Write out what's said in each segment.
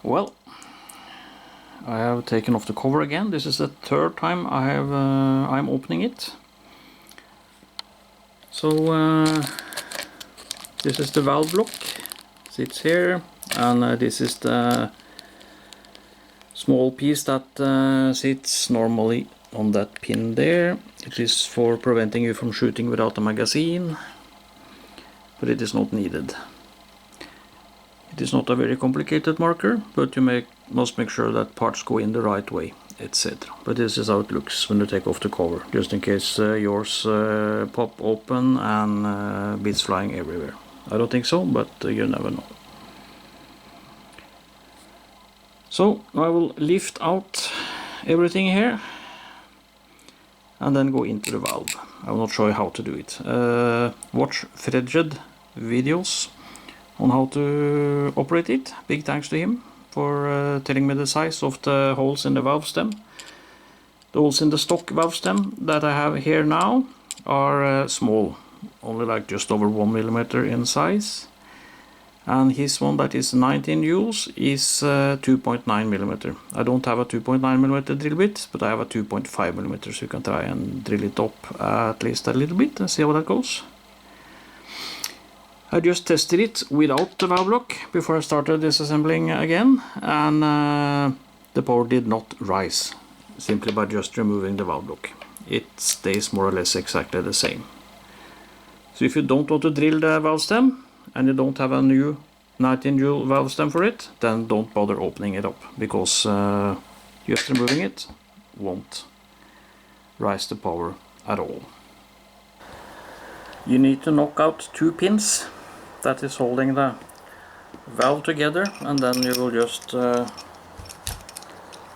Well, I have taken off the cover again. This is the third time I'm opening it. So this is the valve block, sits here, and this is the small piece that sits normally on that pin there. It is for preventing you from shooting without a magazine, but it is not needed. It is not a very complicated marker, but you must make sure that parts go in the right way, etc. But this is how it looks when you take off the cover, just in case yours pop open and bits flying everywhere. I don't think so, but you never know. So I will lift out everything here and then go into the valve. I will not show you how to do it. Watch FrgtDre videos on how to operate it. Big thanks to him for telling me the size of the holes in the valve stem. The holes in the stock valve stem that I have here now are small, only like just over 1 millimeter in size. And his one that is 19 joules is 2.9 millimeter. I don't have a 2.9 millimeter drill bit, but I have a 2.5 millimeter, so you can try and drill it up at least a little bit and see how that goes. I just tested it without the valve block before I started disassembling again, and the power did not rise simply by just removing the valve block. It stays more or less exactly the same. So if you don't want to drill the valve stem and you don't have a new 19 joule valve stem for it, then don't bother opening it up, because just removing it won't rise the power at all. You need to knock out 2 pins that is holding the valve together, and then you will just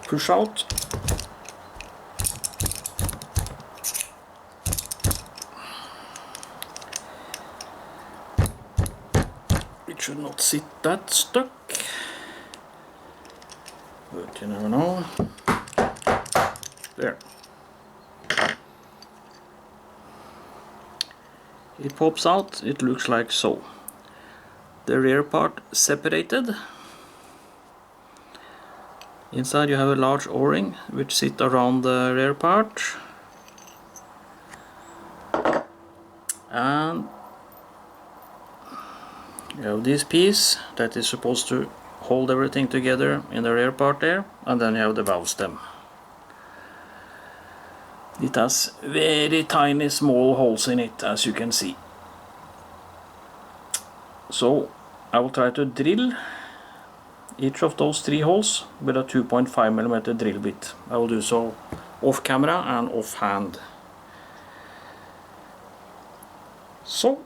push out. It should not sit that stuck, but you never know. There. It pops out, it looks like so. The rear part separated. Inside you have a large O-ring which sits around the rear part. And you have this piece that is supposed to hold everything together in the rear part there, and then you have the valve stem. It has very tiny small holes in it, as you can see. So I will try to drill each of those 3 holes with a 2.5 millimeter drill bit. I will do so off camera and off hand. So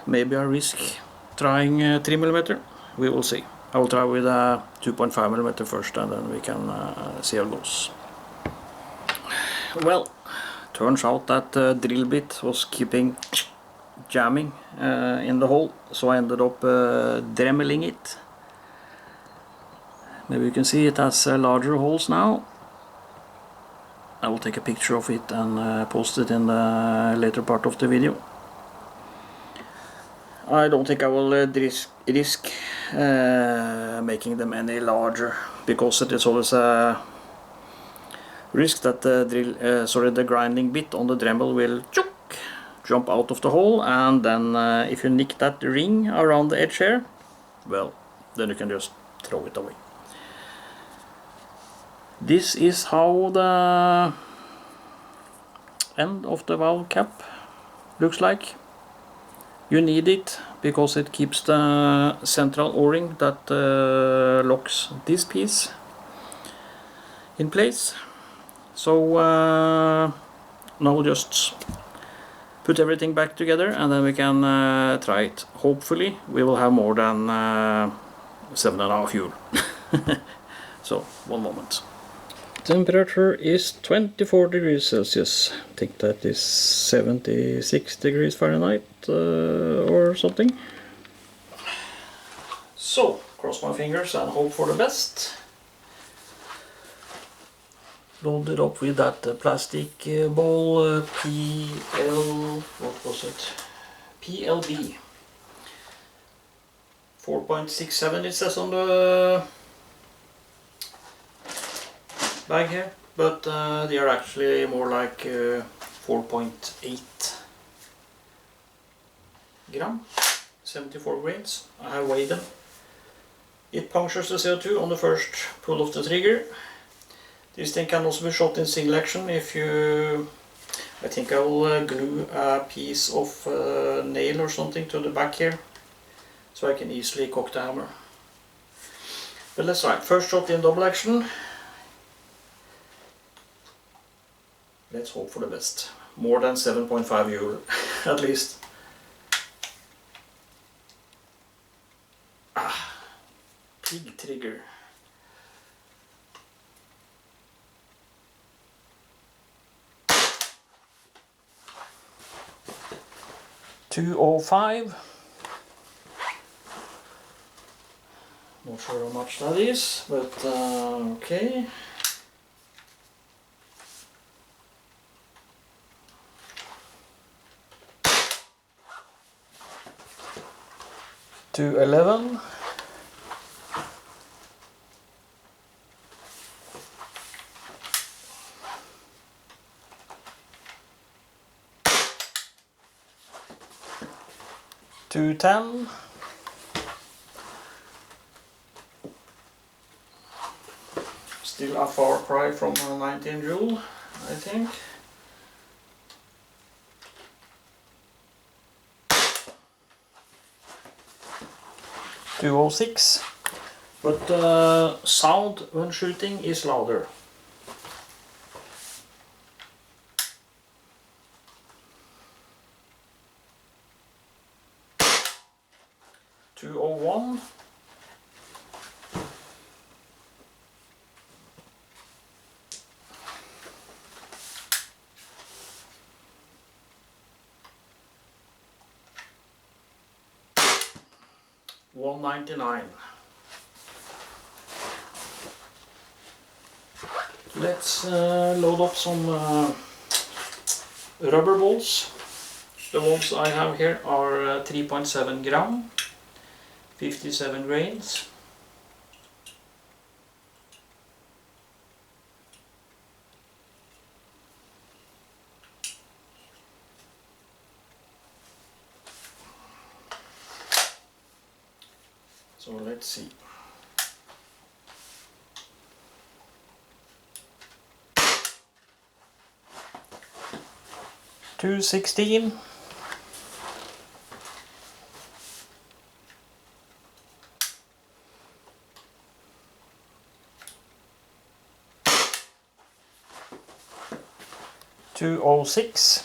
maybe I risk trying 3 millimeter. We will see. I will try with a 2.5 millimeter first, and then we can see how it goes. Well, turns out that the drill bit was keeping jamming in the hole, so I ended up dremeling it. Maybe you can see it has larger holes now. I will take a picture of it and post it in the later part of the video. I don't think I will risk making them any larger, because it is always a risk that the grinding bit on the Dremel will jump out of the hole, and then if you nick that ring around the edge here, well, then you can just throw it away. This is how the end of the valve cap looks like. You need it because it keeps the central O-ring that locks this piece in place. So now we'll just put everything back together, and then we can try it. Hopefully we will have more than 7.5 joule. So, one moment. Temperature is 24 degrees Celsius. I think that is 76 degrees Fahrenheit or something. So, cross my fingers and hope for the best. Load it up with that plastic ball PLB 4.67 it says on the bag here, but they are actually more like 4.8 gram, 74 grains. I have weighed them. It punctures the CO2 on the first pull of the trigger. This thing can also be shot in single action if you... I think I will glue a piece of nail or something to the back here, so I can easily cock the hammer. But let's try. First shot in double action. Let's hope for the best. More than 7.5 euro, at least. Ah, pig trigger. $205. Not sure how much that is, but okay. $211. $210. Still a far cry from 19 joule, I think. $206. But sound when shooting is louder. $201. $199. Let's load up some rubber balls. The ones I have here are 3.7 gram, 57 grains. So let's see. $216. $206.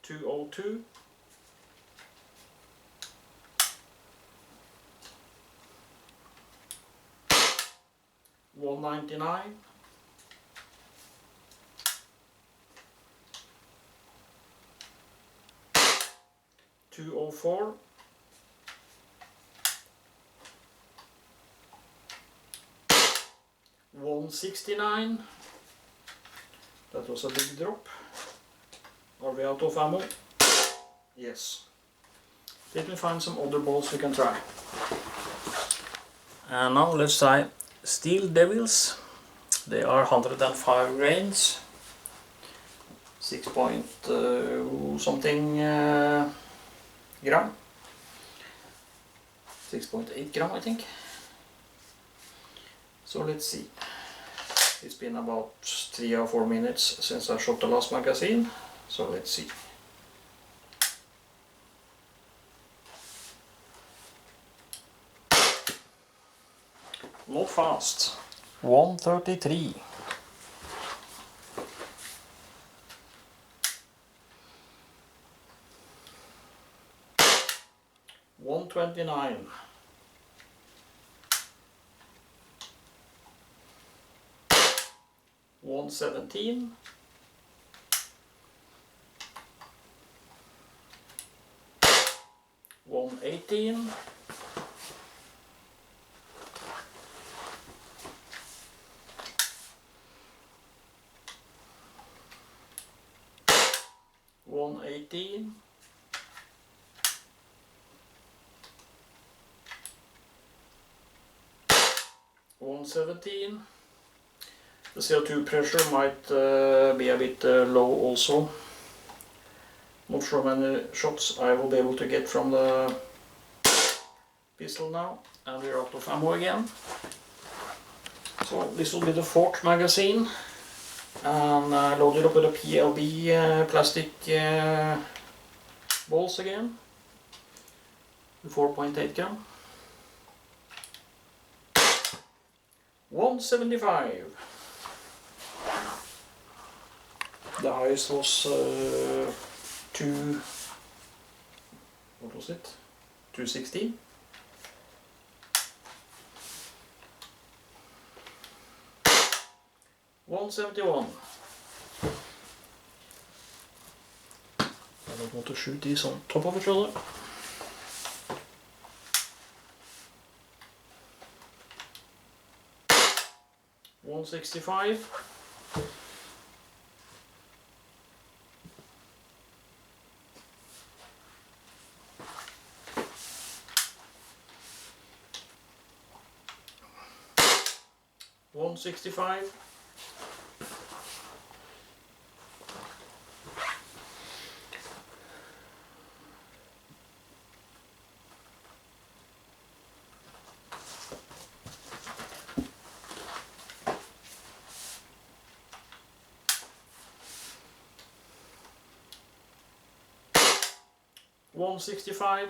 $202. $199. $204. $169. That was a big drop. Are we out of ammo? Yes. Let me find some other balls we can try. And now let's try Steel Devils. They are 105 grains. 6 point something gram. 6.8 gram I think. So let's see. It's been about 3 or 4 minutes since I shot the last magazine. So let's see. Not fast. 133. $129. $117. $118. 118. $117. The CO2 pressure might be a bit low also. Not sure how many shots I will be able to get from the pistol now. And we're out of ammo again. So this will be the 4th magazine. And loaded up with a PLB plastic balls again. The 4.8 gram. 175. The highest was what was it? 260. $171. I don't want to shoot these on top of each other. $165. $165. $165.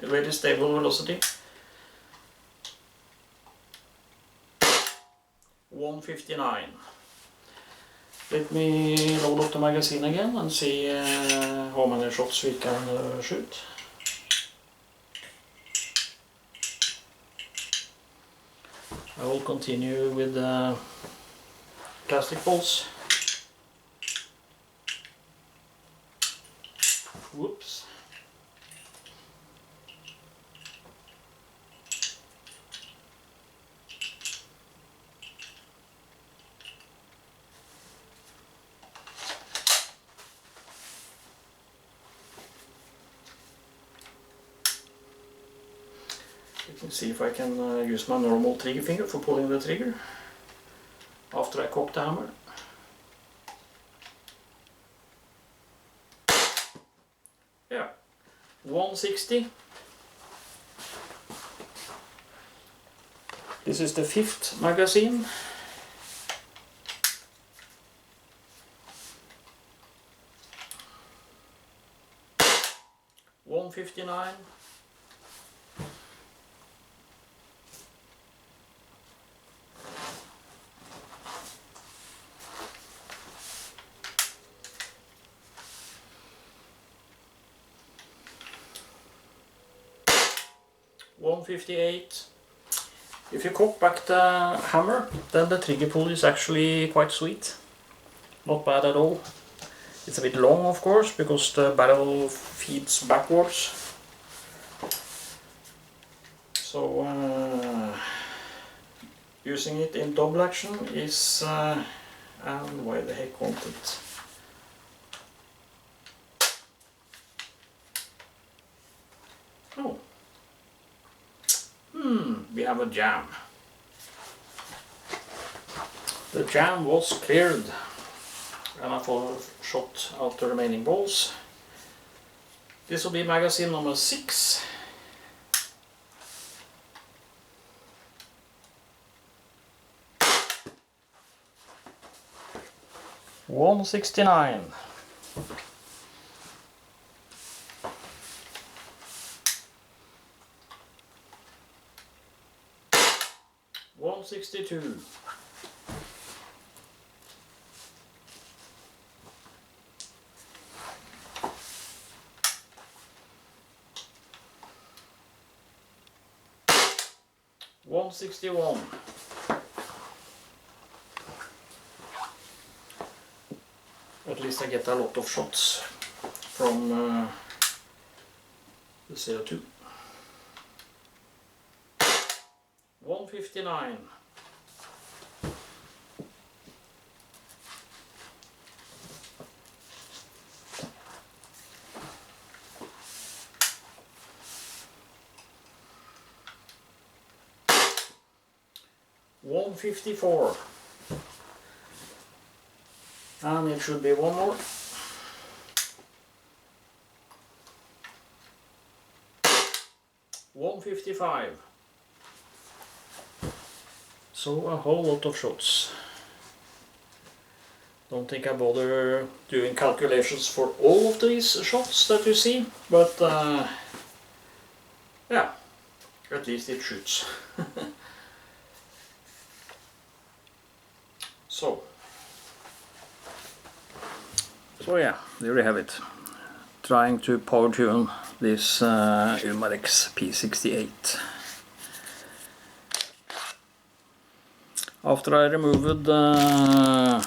Very stable velocity. $159. Let me load up the magazine again and see how many shots we can shoot. I will continue with the plastic balls. Whoops. You can see if I can use my normal trigger finger for pulling the trigger after I cock the hammer. Yeah, 160. This is the 5th magazine. $159. $158. If you cock back the hammer, then the trigger pull is actually quite sweet. Not bad at all. It's a bit long, of course, because the barrel feeds backwards. So using it in double action is and why the heck won't it? Oh. We have a jam. The jam was cleared and I shot out the remaining balls. This will be magazine number 6. $169. $162. $161. At least I get a lot of shots from the CO2. $159. 154. And it should be one more. $155. So a whole lot of shots. Don't think I bother doing calculations for all of these shots that you see, but yeah, at least it shoots. So yeah, there you have it. Trying to power tune this Umarex P68. After I removed the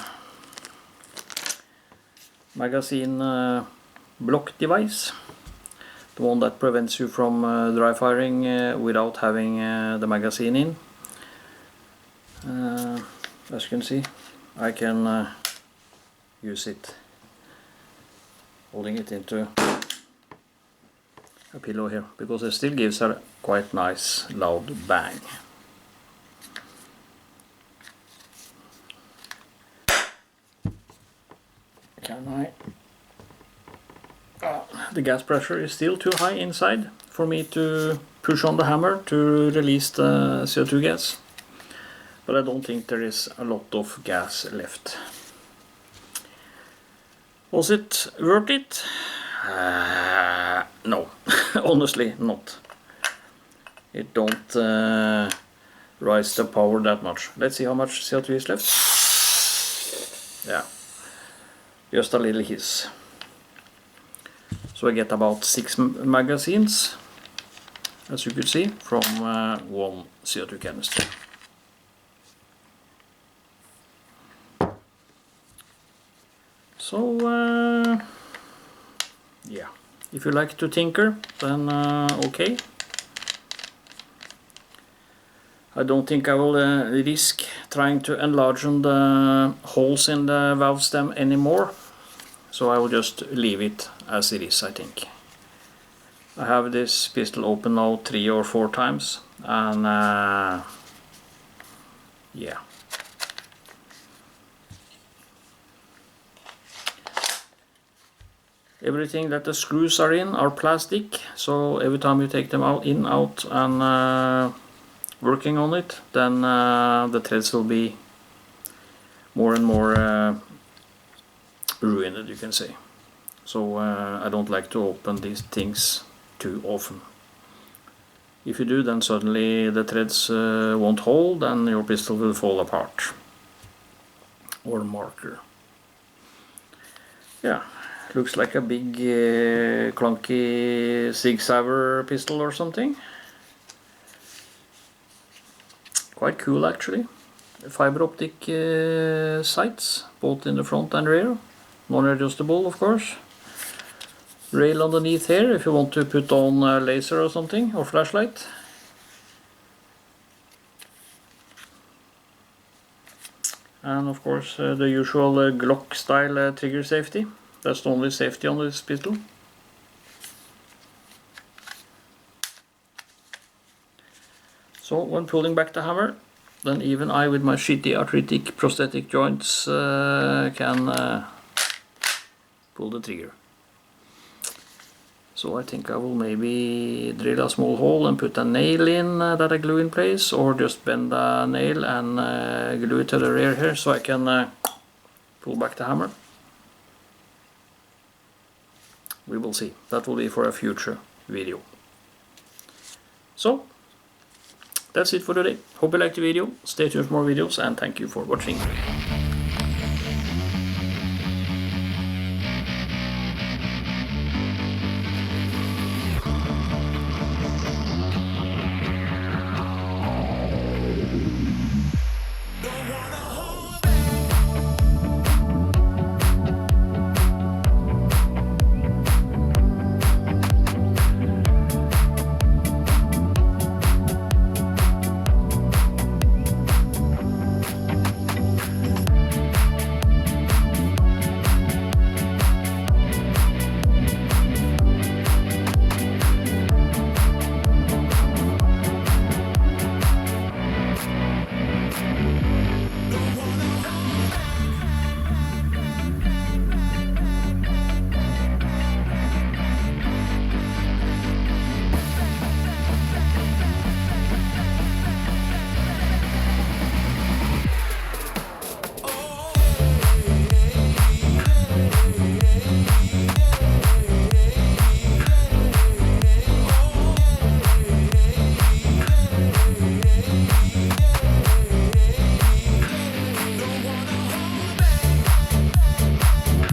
magazine block device, the one that prevents you from dry firing without having the magazine in, as you can see, I can use it holding it into a pillow here, because it still gives a quite nice loud bang. Can I? The gas pressure is still too high inside for me to push on the hammer to release the CO2 gas, but I don't think there is a lot of gas left. Was it worth it? No, honestly not. It don't rise the power that much. Let's see how much CO2 is left. Yeah, just a little hiss. So I get about 6 magazines, as you could see, from one CO2 canister. So yeah, if you like to tinker, then okay. I don't think I will risk trying to enlarge the holes in the valve stem anymore, so I will just leave it as it is, I think. I have this pistol open now 3 or 4 times, and yeah. Everything that the screws are in are plastic, so every time you take them out, and working on it, then the threads will be more and more ruined, you can say. So I don't like to open these things too often. If you do, then suddenly the threads won't hold and your pistol will fall apart. Or marker. Yeah, looks like a big clunky Sig Sauer pistol or something. Quite cool actually. Fiber optic sights, both in the front and rear. Non-adjustable, of course. Rail underneath here if you want to put on a laser or something, or flashlight. And of course the usual Glock style trigger safety. That's the only safety on this pistol. So when pulling back the hammer, then even I with my shitty arthritic prosthetic joints can pull the trigger. So I think I will maybe drill a small hole and put a nail in that I glue in place, or just bend a nail and glue it to the rear here so I can pull back the hammer. We will see. That will be for a future video. So that's it for today. Hope you liked the video. Stay tuned for more videos, and thank you for watching.